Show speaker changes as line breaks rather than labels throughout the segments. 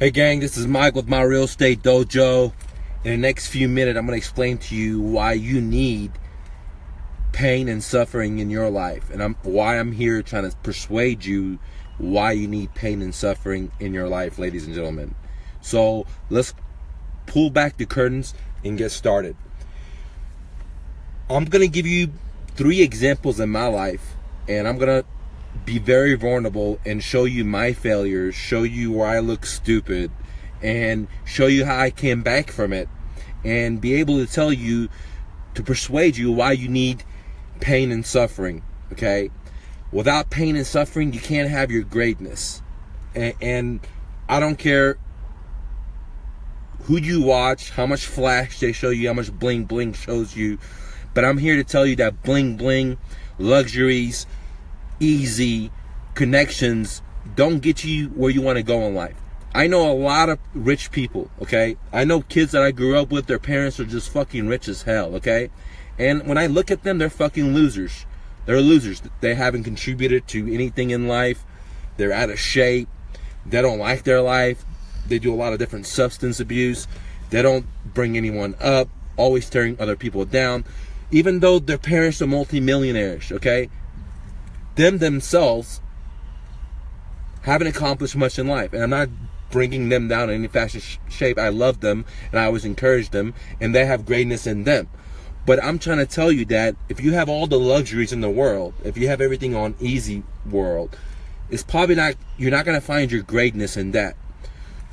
Hey gang, this is Mike with My Real Estate Dojo. In the next few minutes, I'm going to explain to you why you need pain and suffering in your life. And why I'm here trying to persuade you why you need pain and suffering in your life, ladies and gentlemen. So let's pull back the curtains and get started. I'm going to give you 3 examples in my life, and I'm going to be very vulnerable and show you my failures, show you where I look stupid, and show you how I came back from it, and be able to tell you, to persuade you why you need pain and suffering. Okay? Without pain and suffering, you can't have your greatness. And I don't care who you watch, how much flash they show you, how much bling bling shows you, but I'm here to tell you that bling bling, luxuries, easy connections don't get you where you want to go in life. I know a lot of rich people, okay? I know kids that I grew up with, their parents are just fucking rich as hell, okay? And when I look at them, they're fucking losers. They're losers. They haven't contributed to anything in life. They're out of shape. They don't like their life. They do a lot of different substance abuse. They don't bring anyone up, always tearing other people down. Even though their parents are multimillionaires, okay? Them themselves haven't accomplished much in life. And I'm not bringing them down in any fashion shape. I love them and I always encourage them, and they have greatness in them. But I'm trying to tell you that if you have all the luxuries in the world, if you have everything on easy world, it's probably not, you're not going to find your greatness in that.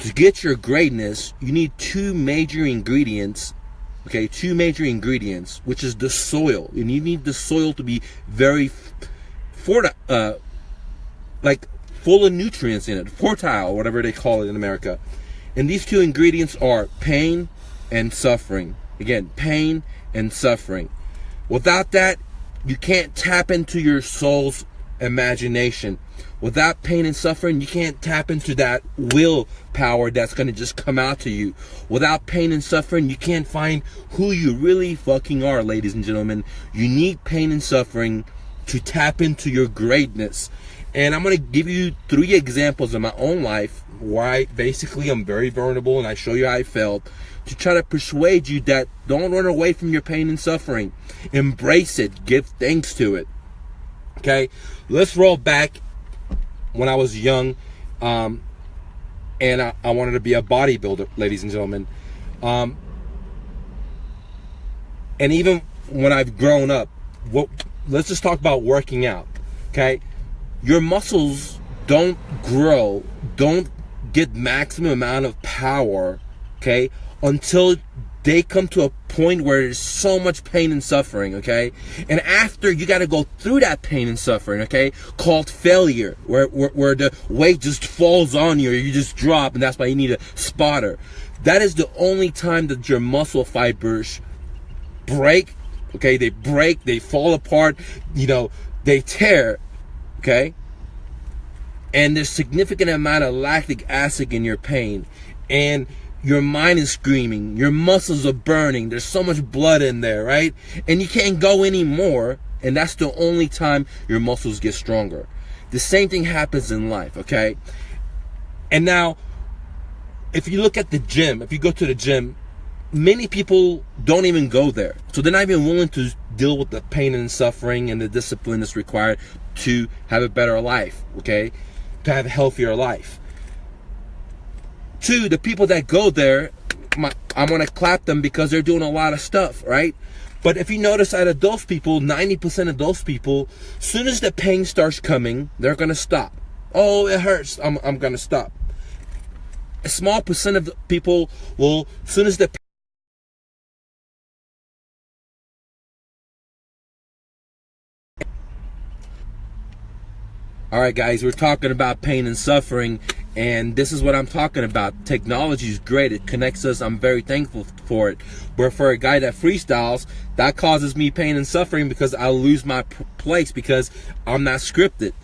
To get your greatness, you need 2 major ingredients. Okay, 2 major ingredients, which is the soil. And you need the soil to be very full of nutrients in it, fertile, whatever they call it in America. And these 2 ingredients are pain and suffering. Again, pain and suffering. Without that, you can't tap into your soul's imagination. Without pain and suffering, you can't tap into that willpower that's going to just come out to you. Without pain and suffering, you can't find who you really fucking are, ladies and gentlemen. You need pain and suffering to tap into your greatness. And I'm going to give you 3 examples in my own life where I'm very vulnerable, and I show you how I felt, to try to persuade you that don't run away from your pain and suffering. Embrace it. Give thanks to it. Okay? Let's roll back when I was young, and I wanted to be a bodybuilder, ladies and gentlemen. And even when I've grown up, let's just talk about working out, okay? Your muscles don't grow, don't get maximum amount of power, okay, until they come to a point where there's so much pain and suffering, okay? And after, you got to go through that pain and suffering, okay, called failure, where the weight just falls on you, or you just drop, and that's why you need a spotter. That is the only time that your muscle fibers break, okay? They break, they fall apart, they tear, okay? And there's significant amount of lactic acid in your pain, and your mind is screaming, your muscles are burning, there's so much blood in there, right? And you can't go anymore, and that's the only time your muscles get stronger. The same thing happens in life, okay? And now, if you look at the gym, if you go to the gym, many people don't even go there. So they're not even willing to deal with the pain and suffering and the discipline that's required to have a better life, okay? To have a healthier life. 2, the people that go there, I'm going to clap them because they're doing a lot of stuff, right? But if you notice, out of those people, 90% of those people, as soon as the pain starts coming, they're going to stop. Oh, it hurts. I'm going to stop. A small percent of the people will, as soon as the All right, guys, we're talking about pain and suffering, and this is what I'm talking about. Technology is great. It connects us. I'm very thankful for it. But for a guy that freestyles, that causes me pain and suffering because I lose my place because I'm not scripted.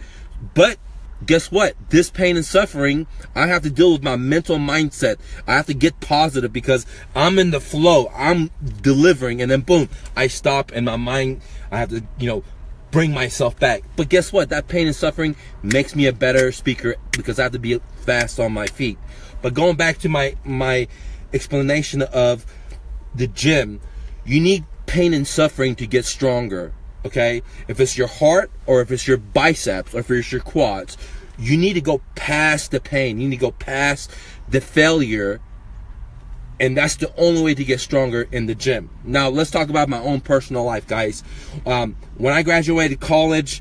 But guess what? This pain and suffering, I have to deal with my mental mindset. I have to get positive because I'm in the flow. I'm delivering, and then boom, I stop, and my mind, I have to, bring myself back. But guess what? That pain and suffering makes me a better speaker because I have to be fast on my feet. But going back to my explanation of the gym, you need pain and suffering to get stronger, okay? If it's your heart or if it's your biceps or if it's your quads, you need to go past the pain. You need to go past the failure. And that's the only way to get stronger in the gym. Now, let's talk about my own personal life, guys. When I graduated college,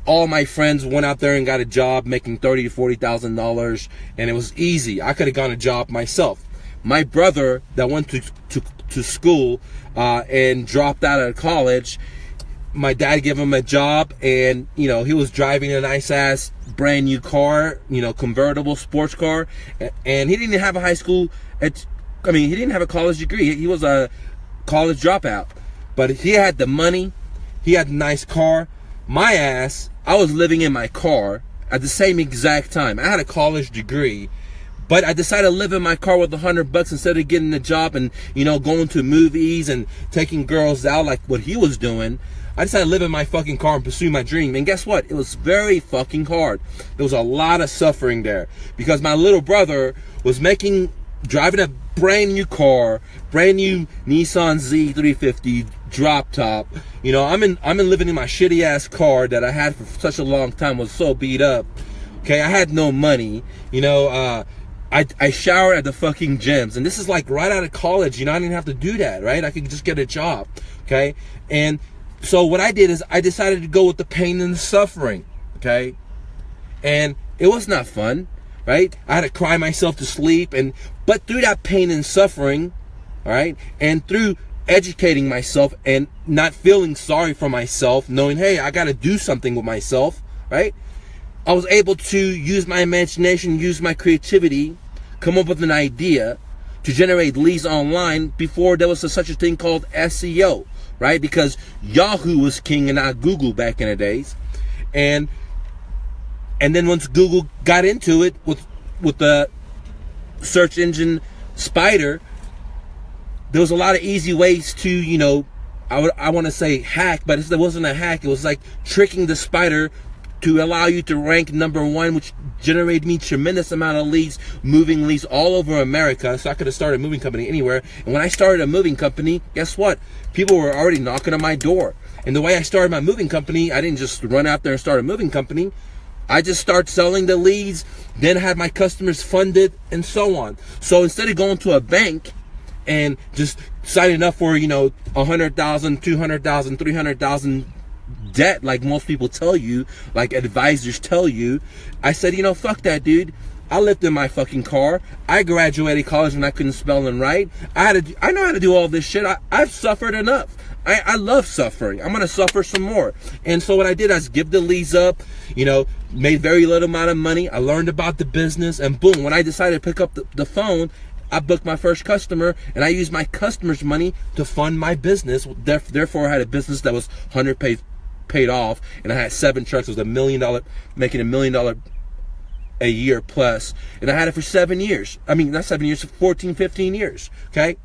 all my friends went out there and got a job making $30,000 to $40,000, and it was easy. I could have gone a job myself. My brother that went to school and dropped out of college, my dad gave him a job, and he was driving a nice ass brand new car, convertible sports car, and he didn't have a he didn't have a college degree. He was a college dropout, but he had the money, he had a nice car. My ass, I was living in my car at the same exact time. I had a college degree, but I decided to live in my car with $100 instead of getting a job and going to movies and taking girls out like what he was doing. I decided to live in my fucking car and pursue my dream. And guess what? It was very fucking hard. There was a lot of suffering there because my little brother was driving a brand new car, brand new Nissan Z350 drop top. I'm living in my shitty ass car that I had for such a long time, was so beat up. Okay, I had no money. I showered at the fucking gyms, and this is like right out of college. I didn't have to do that, right? I could just get a job. Okay, and so what I did is I decided to go with the pain and the suffering. Okay, and it was not fun, right? I had to cry myself to sleep, but through that pain and suffering, all right, and through educating myself and not feeling sorry for myself, knowing, hey, I got to do something with myself, right? I was able to use my imagination, use my creativity, come up with an idea to generate leads online before there was such a thing called SEO, right? Because Yahoo was king and not Google back in the days. And then once Google got into it with the search engine spider, there was a lot of easy ways to, I want to say hack, but it wasn't a hack. It was like tricking the spider to allow you to rank #1, which generated me tremendous amount of leads, moving leads all over America. So I could have started a moving company anywhere. And when I started a moving company, guess what? People were already knocking on my door. And the way I started my moving company, I didn't just run out there and start a moving company. I just started selling the leads, then had my customers funded, and so on. So instead of going to a bank and just signing up for, $100,000, $200,000, $300,000 debt, like most people tell you, like advisors tell you, I said, fuck that, dude. I lived in my fucking car. I graduated college when I couldn't spell and write. I know how to do all this shit. I've suffered enough. I love suffering. I'm going to suffer some more. And so what I did is give the leads up, made very little amount of money. I learned about the business, and boom, when I decided to pick up the phone, I booked my first customer, and I used my customer's money to fund my business. Therefore, I had a business that was 100 paid off, and I had 7 trucks. It was $1 million, making $1 million a year plus, and I had it for 7 years. I mean, not 7 years, 14, 15 years. Okay.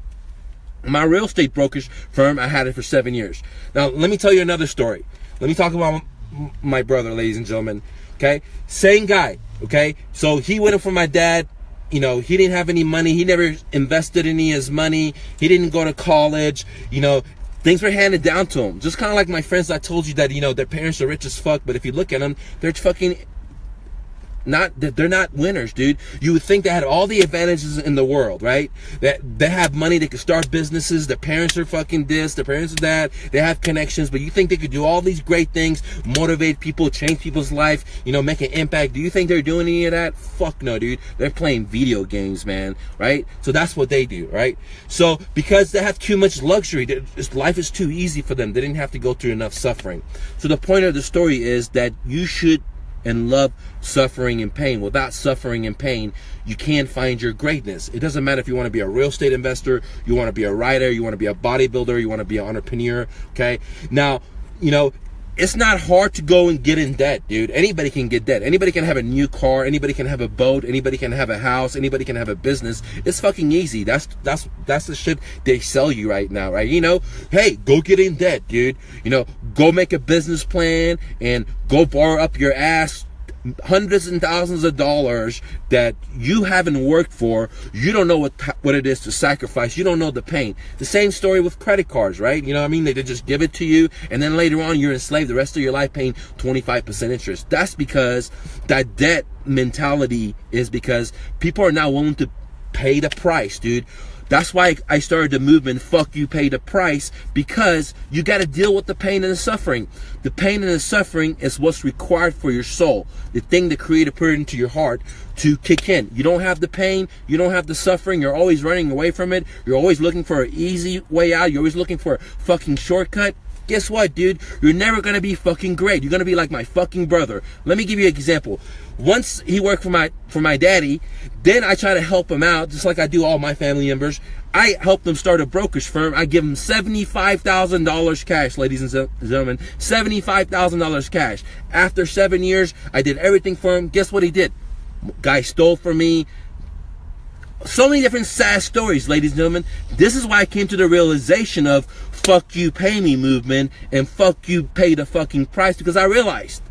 My real estate brokerage firm, I had it for 7 years. Now, let me tell you another story. Let me talk about my brother, ladies and gentlemen. Okay, same guy. Okay, so he went in for my dad. He didn't have any money. He never invested any of his money. He didn't go to college. Things were handed down to him. Just kind of like my friends I told you that, their parents are rich as fuck, but if you look at them, they're fucking they're not winners, dude. You would think they had all the advantages in the world, right? That they have money, they could start businesses, their parents are fucking this, their parents are that, they have connections, but you think they could do all these great things, motivate people, change people's life, make an impact. Do you think they're doing any of that? Fuck no, dude. They're playing video games, man, right? So that's what they do, right? So because they have too much luxury, life is too easy for them. They didn't have to go through enough suffering. So the point of the story is that you should and love suffering and pain. Without suffering and pain, you can't find your greatness. It doesn't matter if you want to be a real estate investor, you want to be a writer, you want to be a bodybuilder, you want to be an entrepreneur, okay? Now, it's not hard to go and get in debt, dude. Anybody can get debt. Anybody can have a new car. Anybody can have a boat. Anybody can have a house. Anybody can have a business. It's fucking easy. That's the shit they sell you right now, right? You know, hey, go get in debt, dude. You know, go make a business plan and go borrow up your ass hundreds and thousands of dollars that you haven't worked for. You don't know what it is to sacrifice. You don't know the pain. The same story with credit cards, right? You know what I mean? They just give it to you, and then later on you're enslaved the rest of your life paying 25% interest. That's because that debt mentality is because people are now willing to pay the price, dude. That's why I started the movement, fuck you, pay the price, because you got to deal with the pain and the suffering. The pain and the suffering is what's required for your soul, the thing the Creator put into your heart to kick in. You don't have the pain, you don't have the suffering, you're always running away from it, you're always looking for an easy way out, you're always looking for a fucking shortcut. Guess what, dude? You're never gonna be fucking great. You're gonna be like my fucking brother. Let me give you an example. Once he worked for my daddy, then I try to help him out, just like I do all my family members. I help them start a brokerage firm. I give them $75,000 cash, ladies and gentlemen. $75,000 cash. After 7 years, I did everything for him. Guess what he did? Guy stole from me. So many different sad stories, ladies and gentlemen. This is why I came to the realization of fuck you, pay me movement and fuck you, pay the fucking price, because I realized,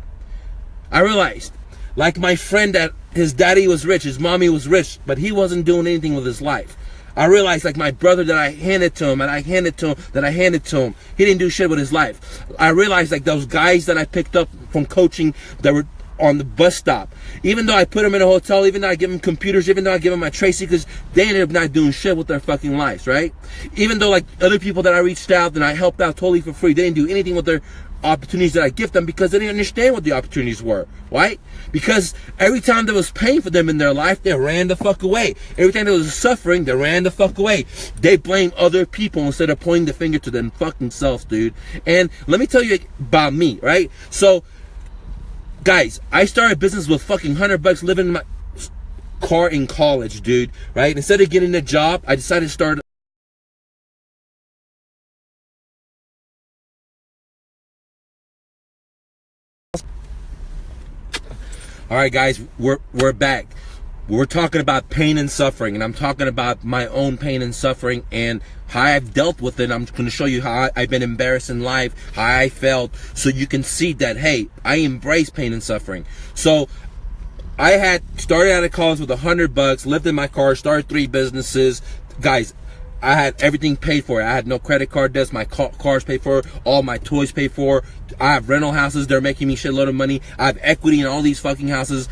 like my friend, that his daddy was rich, his mommy was rich, but he wasn't doing anything with his life. I realized, like my brother, that I handed to him, and I handed to him, that I handed to him, he didn't do shit with his life. I realized, like those guys that I picked up from coaching that were on the bus stop, even though I put them in a hotel, even though I give them computers, even though I give them my Tracy, because they ended up not doing shit with their fucking lives, right? Even though like other people that I reached out and I helped out totally for free, they didn't do anything with their opportunities that I give them because they didn't understand what the opportunities were, right? Because every time there was pain for them in their life, they ran the fuck away. Every time there was suffering, they ran the fuck away. They blame other people instead of pointing the finger to them fucking selves, dude. And let me tell you about me, right? So guys, I started business with fucking $100 living in my car in college, dude, right? Instead of getting a job, I decided to start. All right, guys, we're back. We're talking about pain and suffering, and I'm talking about my own pain and suffering and how I've dealt with it. I'm going to show you how I've been embarrassed in life, how I felt, so you can see that, hey, I embrace pain and suffering. So I had started out of college with $100, lived in my car, started 3 businesses. Guys, I had everything paid for. I had no credit card debts. My car's paid for. All my toys paid for. I have rental houses. They're making me shitload of money. I have equity in all these fucking houses.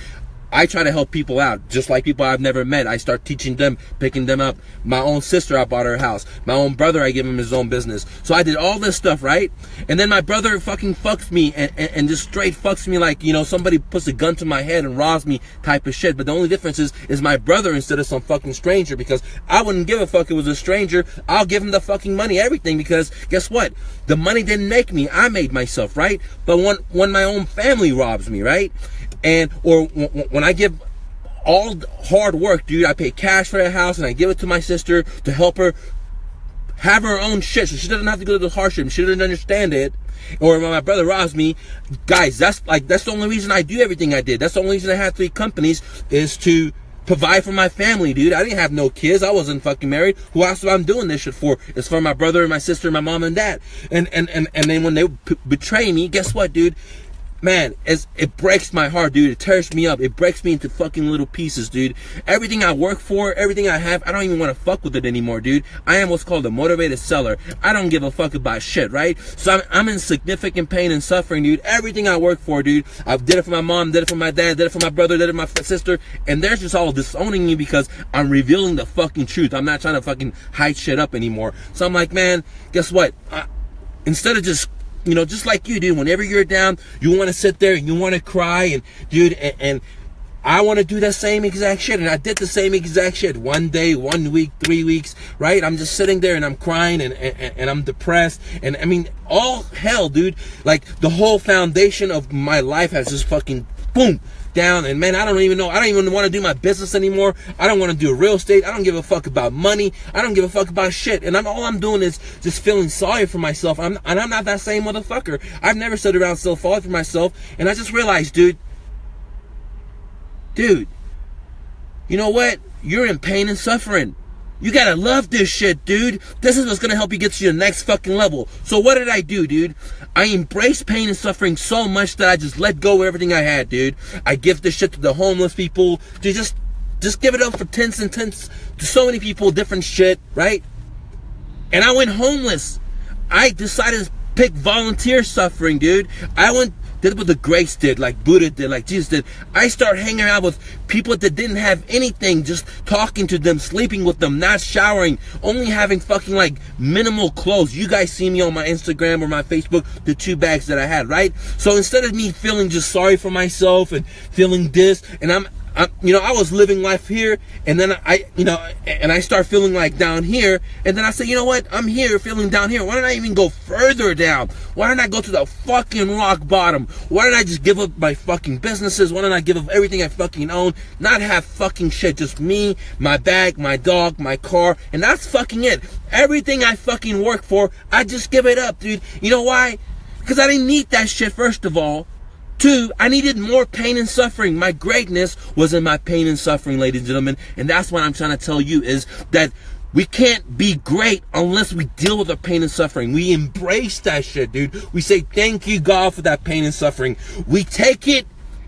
I try to help people out, just like people I've never met. I start teaching them, picking them up. My own sister, I bought her house. My own brother, I give him his own business. So I did all this stuff, right? And then my brother fucking fucks me and just straight fucks me like, you know, somebody puts a gun to my head and robs me type of shit. But the only difference is my brother instead of some fucking stranger, because I wouldn't give a fuck if it was a stranger. I'll give him the fucking money, everything, because guess what? The money didn't make me. I made myself, right? But when my own family robs me, right? And or when I give all hard work, dude, I pay cash for that house and I give it to my sister to help her have her own shit, so she doesn't have to go to the hardship. She doesn't understand it. Or when my brother robs me, guys, that's the only reason I do everything I did. That's the only reason I had 3 companies, is to provide for my family, dude. I didn't have no kids. I wasn't fucking married. Who else am I doing this shit for? It's for my brother and my sister and my mom and dad. And then when they betray me, guess what, dude? Man, it breaks my heart, dude. It tears me up. It breaks me into fucking little pieces, dude. Everything I work for, everything I have, I don't even want to fuck with it anymore, dude. I am what's called a motivated seller. I don't give a fuck about shit, right? So I'm in significant pain and suffering, dude. Everything I work for, dude. I did it for my mom, did it for my dad, did it for my brother, did it for my sister. And they're just all disowning me because I'm revealing the fucking truth. I'm not trying to fucking hide shit up anymore. So I'm like, man, guess what? Instead of just, you know, just like you, dude, whenever you're down, you want to sit there and you want to cry, and dude, and I want to do that same exact shit, and I did the same exact shit. 1 day, 1 week, 3 weeks, right? I'm just sitting there and I'm crying and I'm depressed, and I mean, all hell, dude. Like the whole foundation of my life has just fucking boom, down. And man, I don't even want to do my business anymore. I don't want to do real estate. I don't give a fuck about money. I don't give a fuck about shit. And all I'm doing is just feeling sorry for myself. And I'm not that same motherfucker. I've never stood around so sorry for myself. And I just realized, dude, you know what? You're in pain and suffering. You gotta love this shit, dude. This is what's gonna help you get to your next fucking level. So what did I do, dude? I embraced pain and suffering so much that I just let go of everything I had, dude. I give this shit to the homeless people. To just give it up for tens and tens to so many people, different shit, right? And I went homeless. I decided to pick volunteer suffering, dude. Did what the greats did, like Buddha did, like Jesus did. I started hanging around with people that didn't have anything, just talking to them, sleeping with them, not showering, only having fucking like minimal clothes. You guys see me on my Instagram or my Facebook, the 2 bags that I had, right? So instead of me feeling just sorry for myself and feeling this, and I was living life here, and then I start feeling like down here, and then I say, you know what? I'm here feeling down here. Why don't I even go further down? Why don't I go to the fucking rock bottom? Why don't I just give up my fucking businesses? Why don't I give up everything I fucking own? Not have fucking shit, just me, my bag, my dog, my car, and that's fucking it. Everything I fucking work for, I just give it up, dude. You know why? Because I didn't need that shit, first of all. 2, I needed more pain and suffering. My greatness was in my pain and suffering, ladies and gentlemen. And that's what I'm trying to tell you, is that we can't be great unless we deal with the pain and suffering. We embrace that shit, dude. We say, thank you, God, for that pain and suffering. We take it,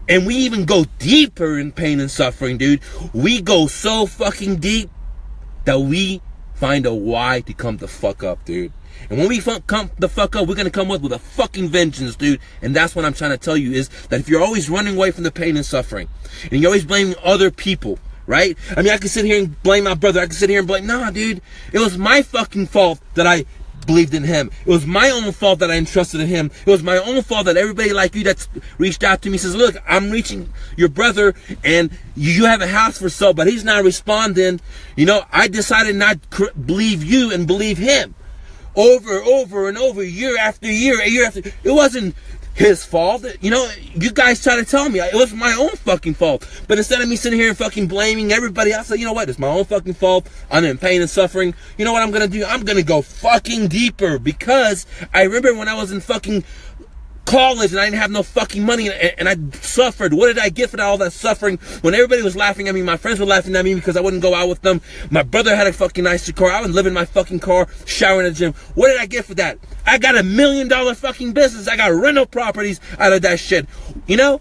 and we even go deeper in pain and suffering, dude. We go so fucking deep that we find a why to come the fuck up, dude. And when we come the fuck up, we're going to come up with a fucking vengeance, dude. And that's what I'm trying to tell you, is that if you're always running away from the pain and suffering, and you're always blaming other people, right? I mean, I can sit here and blame my brother. I can sit here and blame, nah, dude. It was my fucking fault that I believed in him. It was my own fault that I entrusted in him. It was my own fault that everybody like you that's reached out to me says, look, I'm reaching your brother, and you have a house for sale, but he's not responding. You know, I decided not to believe you and believe him. Over and over, year after year, it wasn't his fault. You know, you guys try to tell me it was my own fucking fault. But instead of me sitting here and fucking blaming everybody, I say, you know what, it's my own fucking fault. I'm in pain and suffering. You know what I'm gonna do? I'm gonna go fucking deeper, because I remember when I was in fucking college and I didn't have no fucking money, and I suffered. What did I get for all that suffering? When everybody was laughing at me, my friends were laughing at me because I wouldn't go out with them. My brother had a fucking nicer car. I was living in my fucking car, showering at the gym. What did I get for that? I got $1 million fucking business. I got rental properties out of that shit. You know?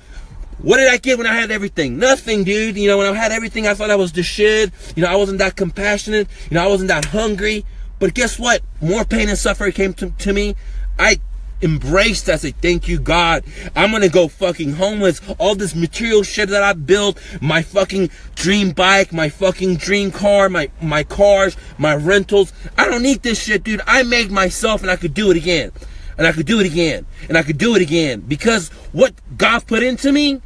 What did I get when I had everything? Nothing, dude. You know, when I had everything, I thought I was the shit. You know, I wasn't that compassionate. You know, I wasn't that hungry. But guess what? More pain and suffering came to me. I embraced. I said, thank you, God. I'm gonna go fucking homeless. All this material shit that I built, my fucking dream bike, my fucking dream car, my cars, my rentals. I don't need this shit, dude. I made myself, and I could do it again. And I could do it again. And I could do it again. Because what God put into me,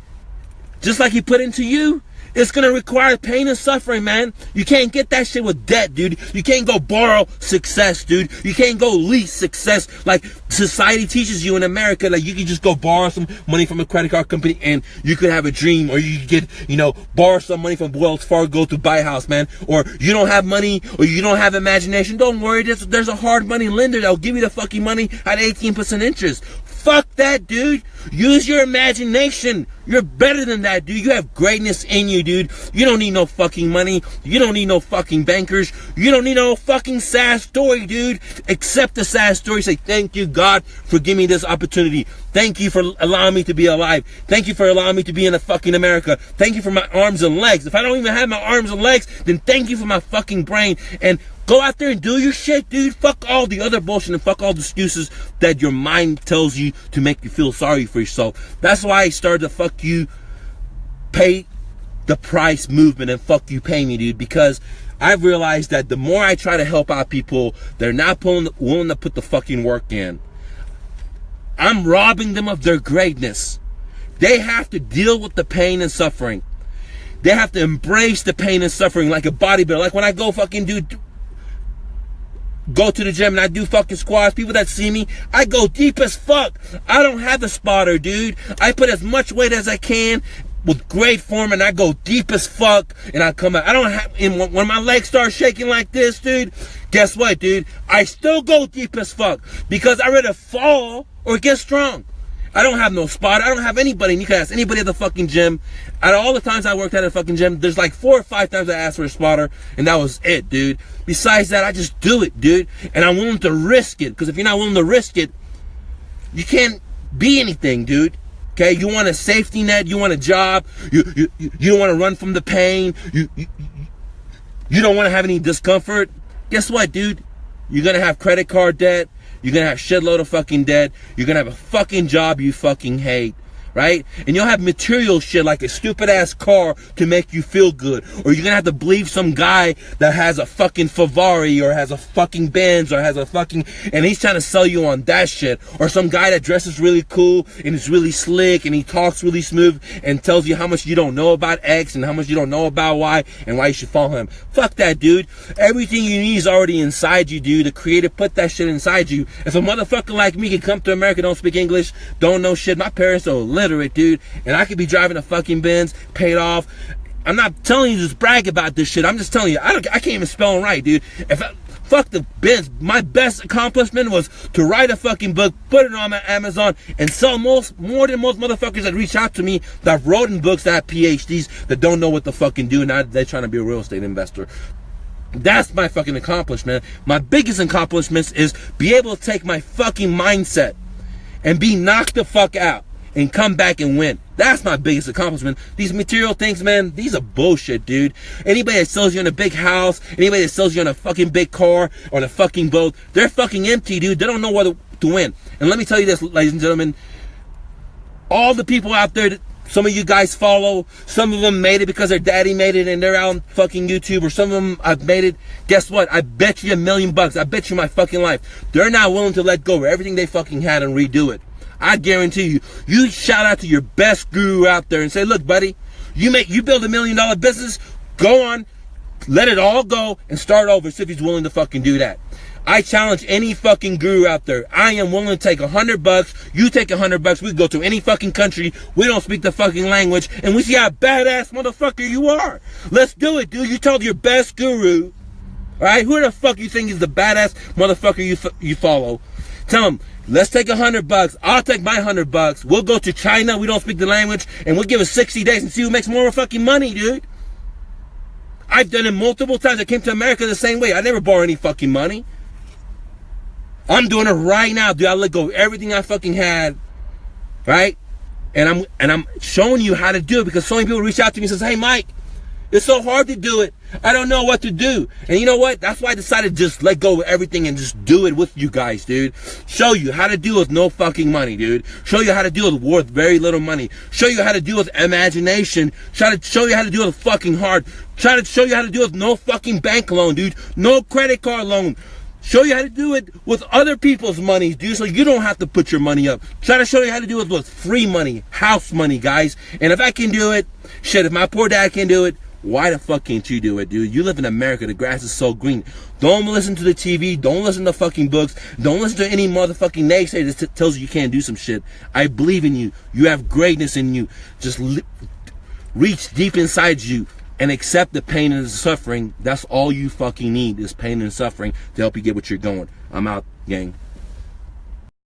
just like he put into you, it's going to require pain and suffering, man. You can't get that shit with debt, dude. You can't go borrow success, dude. You can't go lease success like society teaches you in America. Like, you can just go borrow some money from a credit card company and you could have a dream, or you could get, you know, borrow some money from Wells Fargo to buy a house, man. Or you don't have money, or you don't have imagination. Don't worry, there's a hard money lender that'll give you the fucking money at 18% interest. Fuck that, dude. Use your imagination. You're better than that, dude. You have greatness in you, dude. You don't need no fucking money. You don't need no fucking bankers. You don't need no fucking sad story, dude. Accept the sad story. Say, thank you, God, for giving me this opportunity. Thank you for allowing me to be alive. Thank you for allowing me to be in a fucking America. Thank you for my arms and legs. If I don't even have my arms and legs, then thank you for my fucking brain. And go out there and do your shit, dude. Fuck all the other bullshit and fuck all the excuses that your mind tells you to make you feel sorry for yourself. That's why I started the fuck you, pay the price movement and fuck you, pay me, dude. Because I've realized that the more I try to help out people, they're not willing to put the fucking work in. I'm robbing them of their greatness. They have to deal with the pain and suffering. They have to embrace the pain and suffering like a bodybuilder. Like when I go fucking do go to the gym and I do fucking squats, people that see me, I go deep as fuck. I don't have a spotter, dude. I put as much weight as I can with great form, and I go deep as fuck, and I come out. I don't have, and when my legs start shaking like this, dude, guess what, dude? I still go deep as fuck, because I'd rather fall or get strong. I don't have no spot. I don't have anybody. And you can ask anybody at the fucking gym. Out of all the times I worked at a fucking gym, there's like 4 or 5 times I asked for a spotter, and that was it, dude. Besides that, I just do it, dude. And I'm willing to risk it, because if you're not willing to risk it, you can't be anything, dude. Okay, you want a safety net, you want a job, you don't want to run from the pain, you don't want to have any discomfort. Guess what, dude? You're gonna have credit card debt, you're gonna have shitload of fucking debt, you're gonna have a fucking job you fucking hate, right? And you'll have material shit like a stupid ass car to make you feel good. Or you're gonna have to believe some guy that has a fucking Ferrari or has a fucking Benz or has a fucking, and he's trying to sell you on that shit. Or some guy that dresses really cool and is really slick and he talks really smooth and tells you how much you don't know about X and how much you don't know about Y and why you should follow him. Fuck that, dude. Everything you need is already inside you, dude. The creator put that shit inside you. If a motherfucker like me can come to America, don't speak English, don't know shit, my parents are illiterate, dude, and I could be driving a fucking Benz, paid off. I'm not telling you to just brag about this shit. I'm just telling you, I can't even spell right, dude. Fuck the Benz. My best accomplishment was to write a fucking book, put it on my Amazon, and sell more than most motherfuckers that reach out to me that wrote in books that have PhDs that don't know what to fucking do, and now they're trying to be a real estate investor. That's my fucking accomplishment. My biggest accomplishment is be able to take my fucking mindset and be knocked the fuck out and come back and win. That's my biggest accomplishment. These material things, man, these are bullshit, dude. Anybody that sells you in a big house, anybody that sells you in a fucking big car, on a fucking boat, they're fucking empty, dude. They don't know what to win. And let me tell you this, ladies and gentlemen, all the people out there that some of you guys follow, some of them made it because their daddy made it and they're out on fucking YouTube, or some of them have made it. Guess what? I bet you $1 million. I bet you my fucking life. They're not willing to let go of everything they fucking had and redo it. I guarantee you, you shout out to your best guru out there and say, look, buddy, you build $1 million business, go on, let it all go and start over. See if he's willing to fucking do that. I challenge any fucking guru out there. I am willing to take $100. You take $100. We go to any fucking country. We don't speak the fucking language, and we see how badass motherfucker you are. Let's do it, dude. You told your best guru, all right? Who the fuck you think is the badass motherfucker you follow? Tell him, let's take $100. I'll take my $100. We'll go to China. We don't speak the language, and we'll give it 60 days and see who makes more fucking money, dude. I've done it multiple times. I came to America the same way. I never borrowed any fucking money. I'm doing it right now, dude. I let go of everything I fucking had, right? And I'm showing you how to do it, because so many people reach out to me and says, hey, Mike, it's so hard to do it. I don't know what to do. And you know what? That's why I decided to just let go of everything and just do it with you guys, dude. Show you how to deal with no fucking money, dude. Show you how to deal with worth very little money. Show you how to deal with imagination. Try to show you how to deal with fucking heart. Try to show you how to deal with no fucking bank loan, dude. No credit card loan. Show you how to do it with other people's money, dude, so you don't have to put your money up. Try to show you how to do it with free money, house money, guys. And if I can do it, shit, if my poor dad can do it, why the fuck can't you do it, dude? You live in America. The grass is so green. Don't listen to the TV. Don't listen to fucking books. Don't listen to any motherfucking naysayer that tells you you can't do some shit. I believe in you. You have greatness in you. Just reach deep inside you and accept the pain and the suffering. That's all you fucking need, is pain and suffering to help you get what you're going. I'm out, gang.